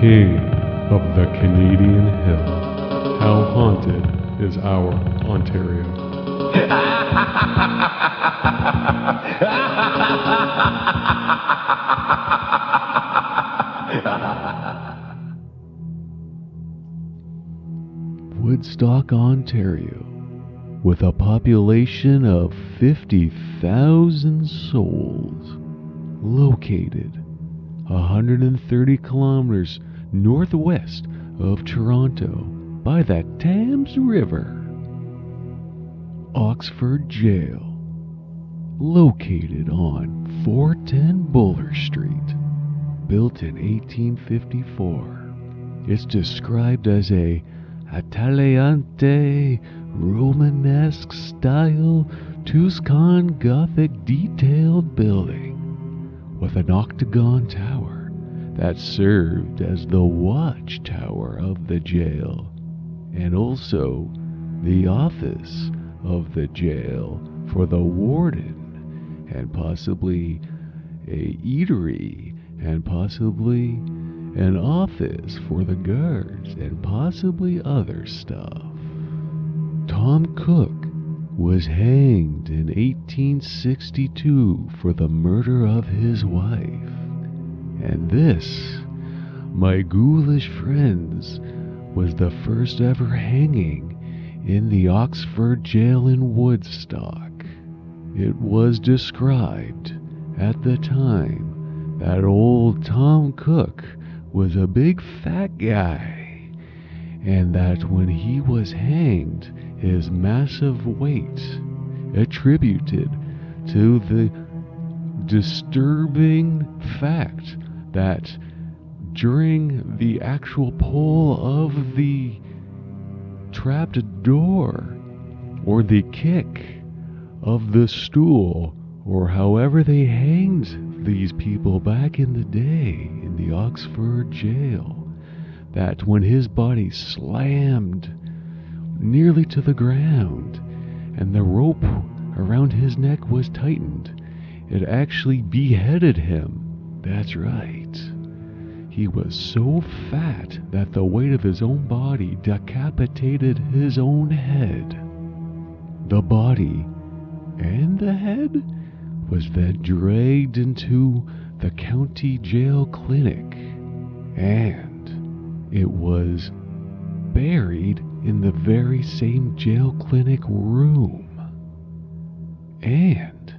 King of the Canadian Hill. How haunted is our Ontario? Woodstock, Ontario, with a population of 50,000 souls, located 130 kilometers northwest of Toronto by the Thames River. Oxford Jail, located on 410 Buller Street, built in 1854. It's described as a Italianate Romanesque style Tuscan Gothic detailed building with an octagon tower that served as the watchtower of the jail and also the office of the jail for the warden, and possibly a eatery, and possibly an office for the guards, and possibly other stuff. Tom Cook was hanged in 1862 for the murder of his wife. And this, my ghoulish friends, was the first ever hanging in the Oxford Jail in Woodstock. It was described at the time that old Tom Cook was a big fat guy, and that when he was hanged, his massive weight attributed to the disturbing fact that during the actual pull of the trapped door, or the kick of the stool, or however they hanged these people back in the day in the Oxford Jail, that when his body slammed nearly to the ground and the rope around his neck was tightened, it actually beheaded him. That's right. He was so fat that the weight of his own body decapitated his own head. The body and the head was then dragged into the county jail clinic, and it was buried in the very same jail clinic room. And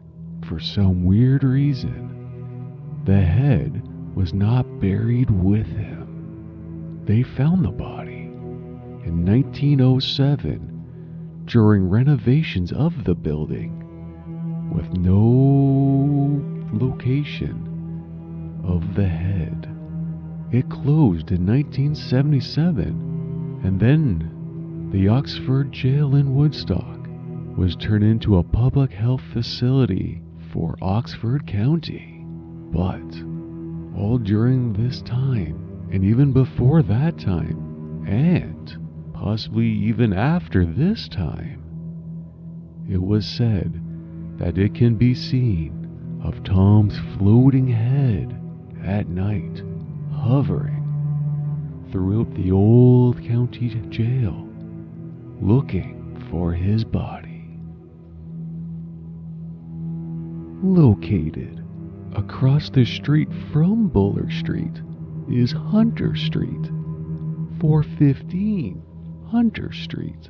for some weird reason, the head was not buried with him. They found the body in 1907 during renovations of the building, with no location of the head. It closed in 1977, and then the Oxford Jail in Woodstock was turned into a public health facility for Oxford County. But all during this time, and even before that time, and possibly even after this time, it was said that it can be seen of Tom's floating head at night hovering throughout the old county jail looking for his body. Located across the street from Buller Street is Hunter Street, 415 Hunter Street,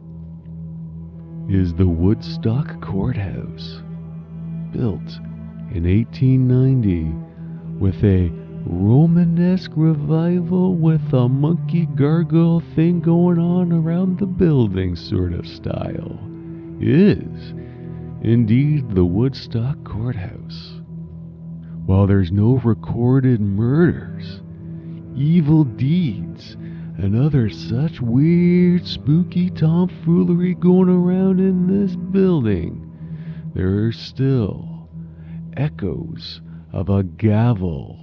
is the Woodstock Courthouse, built in 1890 with a Romanesque revival with a monkey gargoyle thing going on around the building sort of style, is indeed the Woodstock Courthouse. While there's no recorded murders, evil deeds, and other such weird, spooky tomfoolery going around in this building, there are still echoes of a gavel,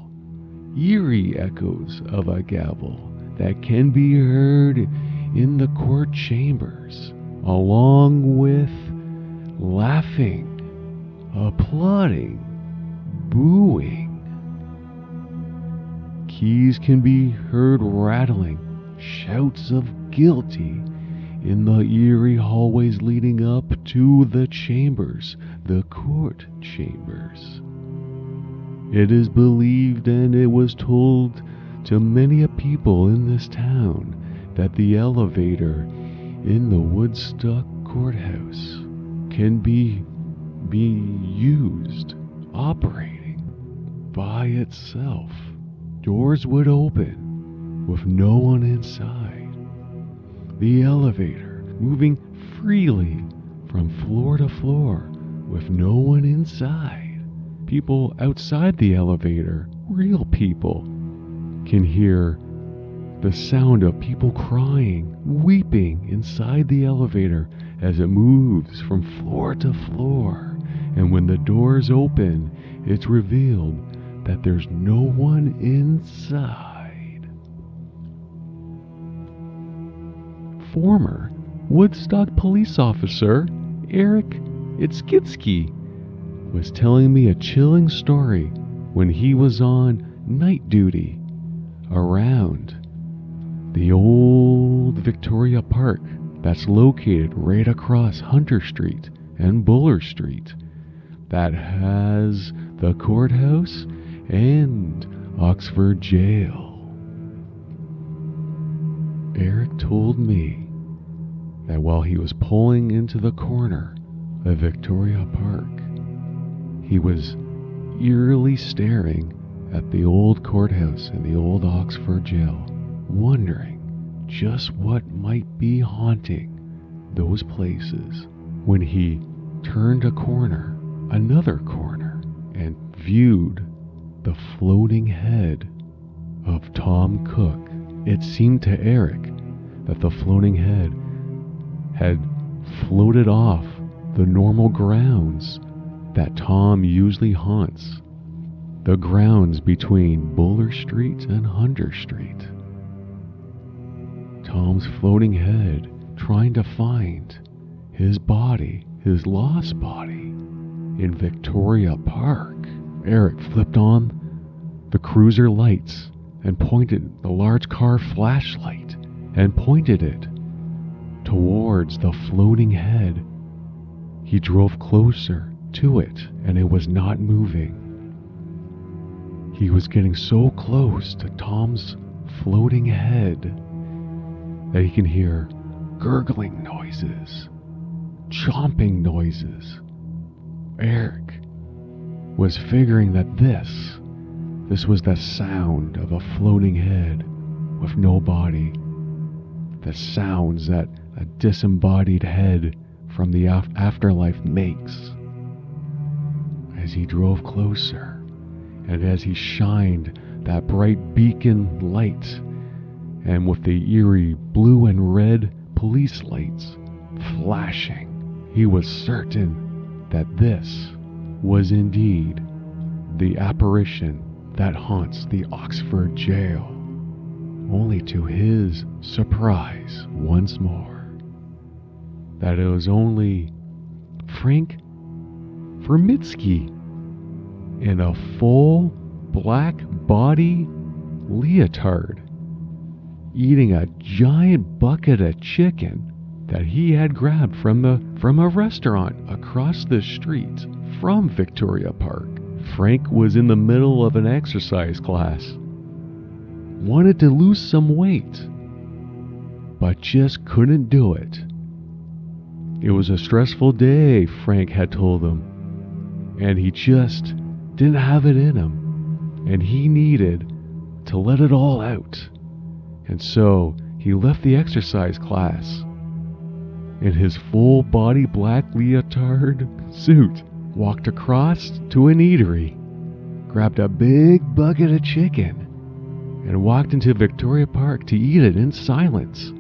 eerie echoes of a gavel that can be heard in the court chambers, along with laughing, applauding, booing, keys can be heard rattling, shouts of guilty in the eerie hallways leading up to the chambers, the court chambers. It is believed, and it was told to many a people in this town, that the elevator in the Woodstock courthouse can be used, operating by itself. Doors would open with no one inside. The elevator moving freely from floor to floor with no one inside. People outside the elevator, real people, can hear the sound of people crying, weeping inside the elevator as it moves from floor to floor. And when the doors open, it's revealed that there's no one inside. Former Woodstock police officer Eric Itzkitsky was telling me a chilling story when he was on night duty around the old Victoria Park that's located right across Hunter Street and Buller Street, that has the courthouse and Oxford Jail. Eric told me that while he was pulling into the corner of Victoria Park, he was eerily staring at the old courthouse and the old Oxford Jail, wondering just what might be haunting those places, when he turned a corner, another corner, and viewed the floating head of Tom Cook. It seemed to Eric that the floating head had floated off the normal grounds that Tom usually haunts, the grounds between Buller Street and Hunter Street. Tom's floating head trying to find his body, his lost body, in Victoria Park. Eric flipped on the cruiser lights and pointed the large car flashlight and pointed it towards the floating head. He drove closer to it, and it was not moving. He was getting so close to Tom's floating head that he can hear gurgling noises, chomping noises. Eric was figuring that this was the sound of a floating head with no body, the sounds that a disembodied head from the afterlife makes. As he drove closer, and as he shined that bright beacon light, and with the eerie blue and red police lights flashing, he was certain that this was indeed the apparition that haunts the Oxford Jail, only to his surprise once more, that it was only Frank Vermitsky in a full black body leotard, eating a giant bucket of chicken that he had grabbed from a restaurant across the street from Victoria Park. Frank was in the middle of an exercise class, wanted to lose some weight, but just couldn't do it. It was a stressful day, Frank had told him, and he just didn't have it in him, and he needed to let it all out. And so he left the exercise class in his full body black leotard suit, walked across to an eatery, grabbed a big bucket of chicken, and walked into Victoria Park to eat it in silence,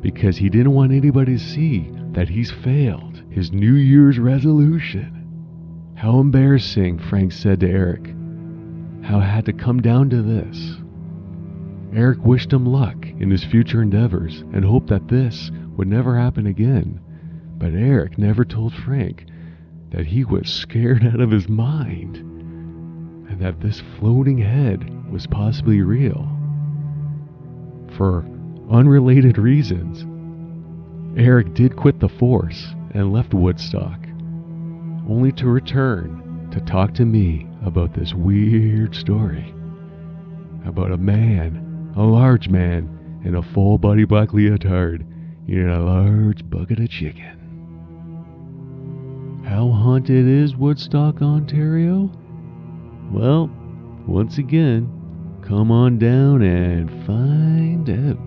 because he didn't want anybody to see that he's failed his New Year's resolution. How embarrassing, Frank said to Eric, how it had to come down to this. Eric wished him luck in his future endeavors and hoped that this would never happen again. But Eric never told Frank that he was scared out of his mind, and that this floating head was possibly real. For unrelated reasons, Eric did quit the force and left Woodstock, only to return to talk to me about this weird story about a man, a large man, in a full-body black leotard eating a large bucket of chicken. How haunted is Woodstock, Ontario? Well, once again, come on down and find out.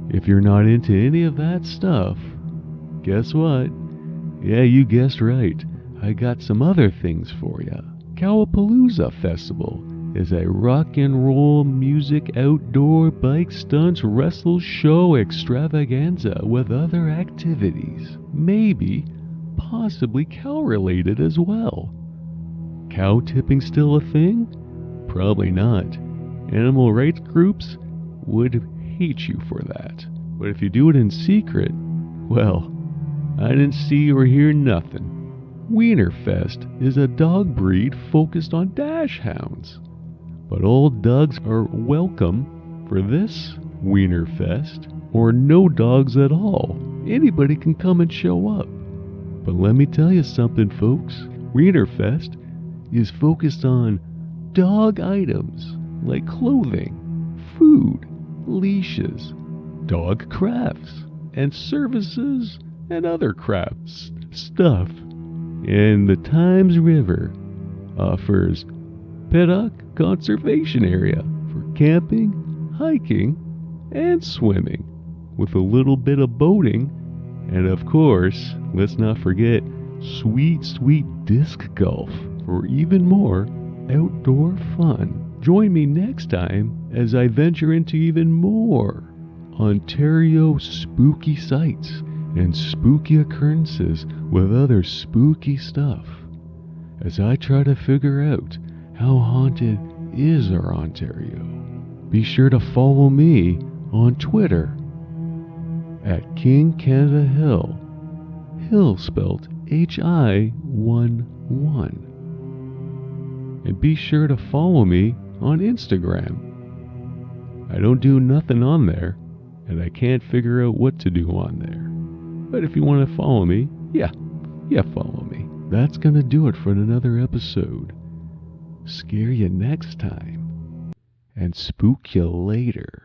If you're not into any of that stuff, guess what? Yeah, you guessed right. I got some other things for ya. Cowapalooza Festival is a rock and roll music outdoor bike stunts wrestle show extravaganza with other activities. Maybe, possibly cow related as well. Cow tipping still a thing? Probably not. Animal rights groups would hate you for that. But if you do it in secret, well, I didn't see or hear nothing. Wienerfest is a dog breed focused on dash hounds. But old dogs are welcome for this Wienerfest, or no dogs at all. Anybody can come and show up. But let me tell you something, folks. Wienerfest is focused on dog items like clothing, food, leashes, dog crafts, and services, and other crafts stuff. And the Times River offers Paddock Conservation Area for camping, hiking, and swimming, with a little bit of boating, and of course, let's not forget sweet, sweet disc golf for even more outdoor fun. Join me next time as I venture into even more Ontario spooky sights and spooky occurrences with other spooky stuff, as I try to figure out how haunted is our Ontario. Be sure to follow me on Twitter at King Canada Hill. Hill spelled Hi11. And be sure to follow me on Instagram. I don't do nothing on there, and I can't figure out what to do on there. But if you want to follow me, yeah, follow me. That's gonna do it for another episode. Scare you next time, and spook you later.